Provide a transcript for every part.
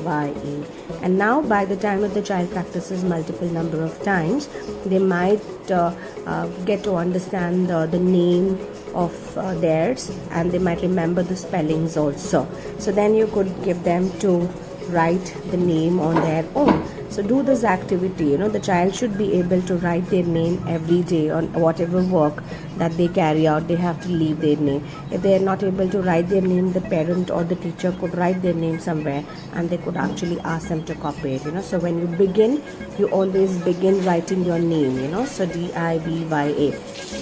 VYE. And now by the time that the child practices multiple number of times, they might get to understand the name of theirs, and they might remember the spellings also. So then you could give them to write the name on their own. So do this activity. The child should be able to write their name every day on whatever work that they carry out. They have to leave their name. If they are not able to write their name, the parent or the teacher could write their name somewhere, and they could actually ask them to copy it. So when you begin, you always begin writing your name. So DIVYA.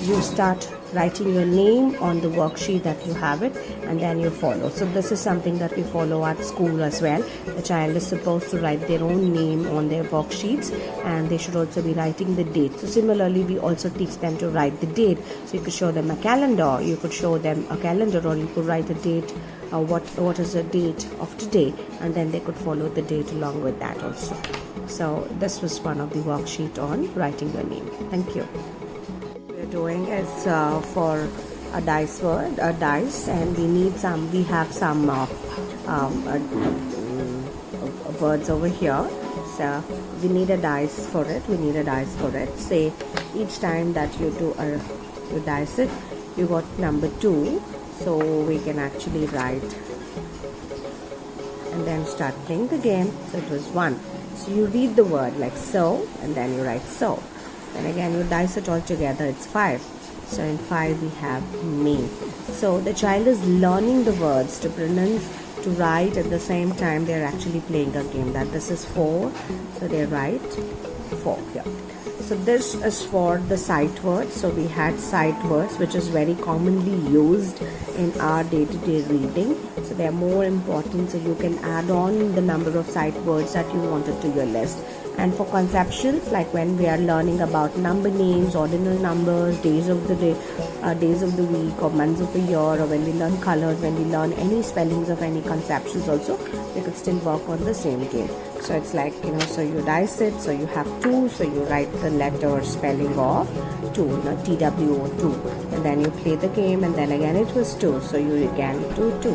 You start writing your name on the worksheet that you have it, and then you follow. So this is something that we follow at school as well. The child is supposed to write their own name on their worksheets, and they should also be writing the date. So similarly, we also teach them to write the date. So you could show them a calendar, you could show them a calendar, or you could write a date, what is the date of today, and then they could follow the date along with that also. So this was one of the worksheet on writing your name. Thank you. Doing is for a dice word, and we have some words over here. So we need a dice for it. Say each time that you dice it, you got number 2, so we can actually write and then start playing the game. So it was 1. So you read the word like so, and then you write so. Then again you dice it all together, it's 5. So in 5 we have me. So the child is learning the words to pronounce, to write at the same time they are actually playing a game. That this is 4, so they write 4 here. So this is for the sight words. So we had sight words, which is very commonly used in our day-to-day reading. So they are more important, so you can add on the number of sight words that you wanted to your list. And for conceptuals, like when we are learning about number names, ordinal numbers, days of the day, days of the week, or months of the year, or when we learn colors, when we learn any spellings of any conceptuals also, we could still work on the same game. So it's like, so you dice it, so you have 2, so you write the letter spelling of 2, TWO 2, and then you play the game, and then again it was 2, so you again do 2,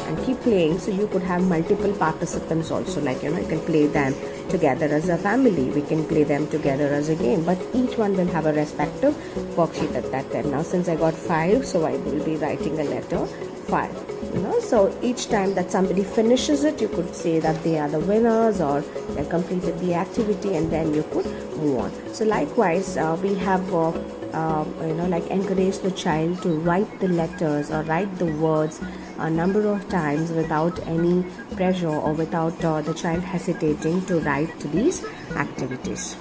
and keep playing. So you could have multiple participants also, like you can play them together as a family, we can play them together as a game, but each one will have a respective worksheet at that time. Now since I got 5, so I will be writing a letter 5. So each time that somebody finishes it, you could say that they are the winners, or they completed the activity, and then you could move on. So likewise, we have like encourage the child to write the letters or write the words a number of times without any pressure, or without the child hesitating to write these activities.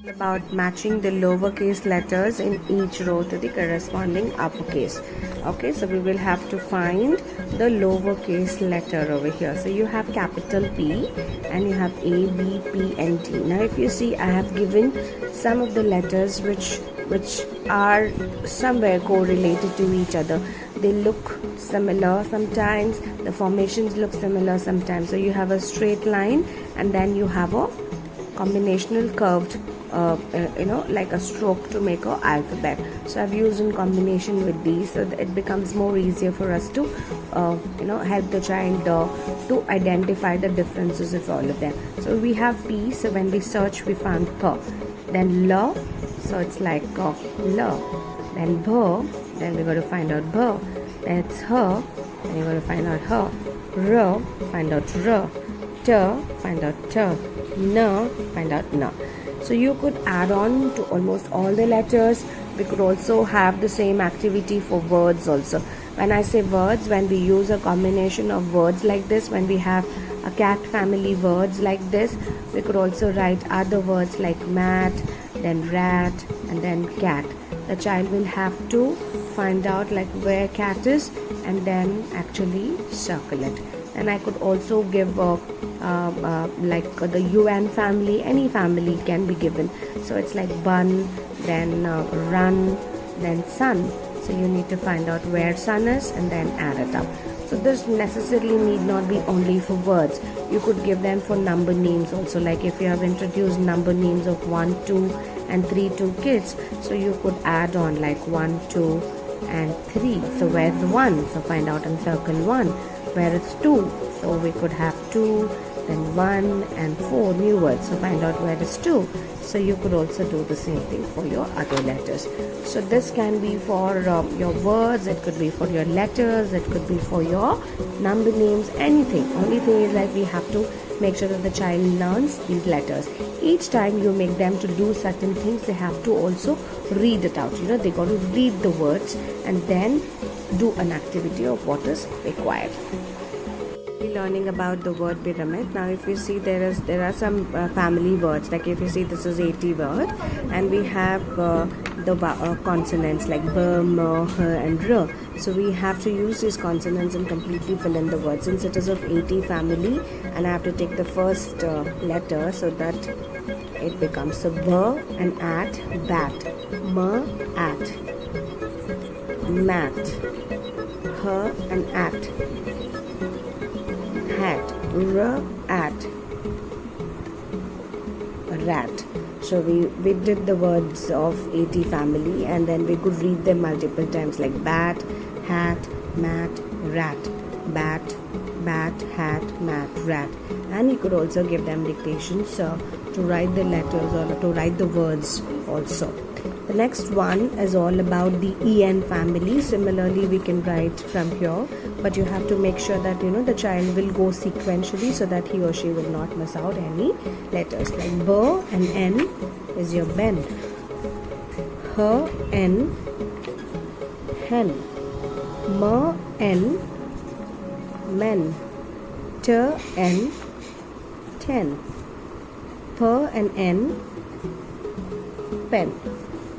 About matching the lowercase letters in each row to the corresponding uppercase. Okay, so we will have to find the lowercase letter over here. So you have capital P, and you have A, B, P, and T. Now if you see, I have given some of the letters which are somewhere correlated to each other. They look similar sometimes, the formations look similar sometimes. So you have a straight line, and then you have a combinational curved like a stroke to make a alphabet. So I've used in combination with these, so that it becomes more easier for us to help the child to identify the differences of all of them. So we have P, so when we search we found P. Then L, so it's like L. Then B, then we're going to find out B. Then it's H, then you're going to find out H. R, find out R. T, find out T. N, find out N. So you could add on to almost all the letters. We could also have the same activity for words also. When I say words, when we use a combination of words like this, when we have a cat family words like this, we could also write other words like mat, then rat, and then cat. The child will have to find out like where cat is, and then actually circle it. And I could also give like the UN family, any family can be given. So it's like bun, then run, then sun. So you need to find out where sun is and then add it up. So this necessarily need not be only for words. You could give them for number names also. Like if you have introduced number names of 1, 2 and 3 to kids, so you could add on like 1, 2 and 3. So where's 1? So find out and circle 1. Where it's 2, so we could have 2, then 1 and 4 new words. So find out where is 2. So you could also do the same thing for your other letters. So this can be for your words, it could be for your letters, it could be for your number names, anything. Only thing is like we have to make sure that the child learns these letters. Each time you make them to do certain things, they have to also read it out. They got to read the words and then do an activity of what is required. Learning about the word pyramid. Now if you see there are some family words, like if you see this is 80 word, and we have the consonants like b, m, h and r. So we have to use these consonants and completely fill in the words. Since it is of 80 family, and I have to take the first letter, so that it becomes a b and at, bat, m, at, mat, h and at, hat, r, at, rat. So we did the words of 80 family, and then we could read them multiple times like bat, hat, mat, rat, bat, hat, mat, rat. And you could also give them dictations to write the letters or to write the words also. The next one is all about the EN family. Similarly, we can write from here, but you have to make sure that the child will go sequentially so that he or she will not miss out any letters. Like B and N is your ben, H, N, hen, M, N, men, T, N, ten, P and N, pen.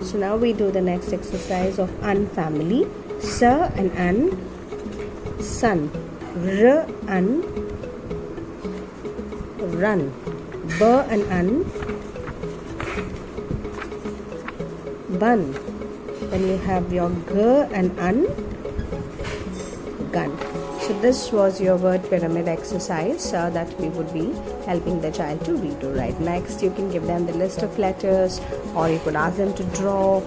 So now we do the next exercise of un family. S and un, sun, r un, run, b and un, bun. Then you have your g and un, gun. So this was your word pyramid exercise that we would be helping the child to read or write. Next, you can give them the list of letters, or you could ask them to draw,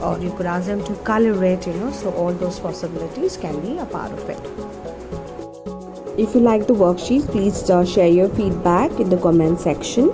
or you could ask them to color it, so all those possibilities can be a part of it. If you like the worksheets, please share your feedback in the comment section.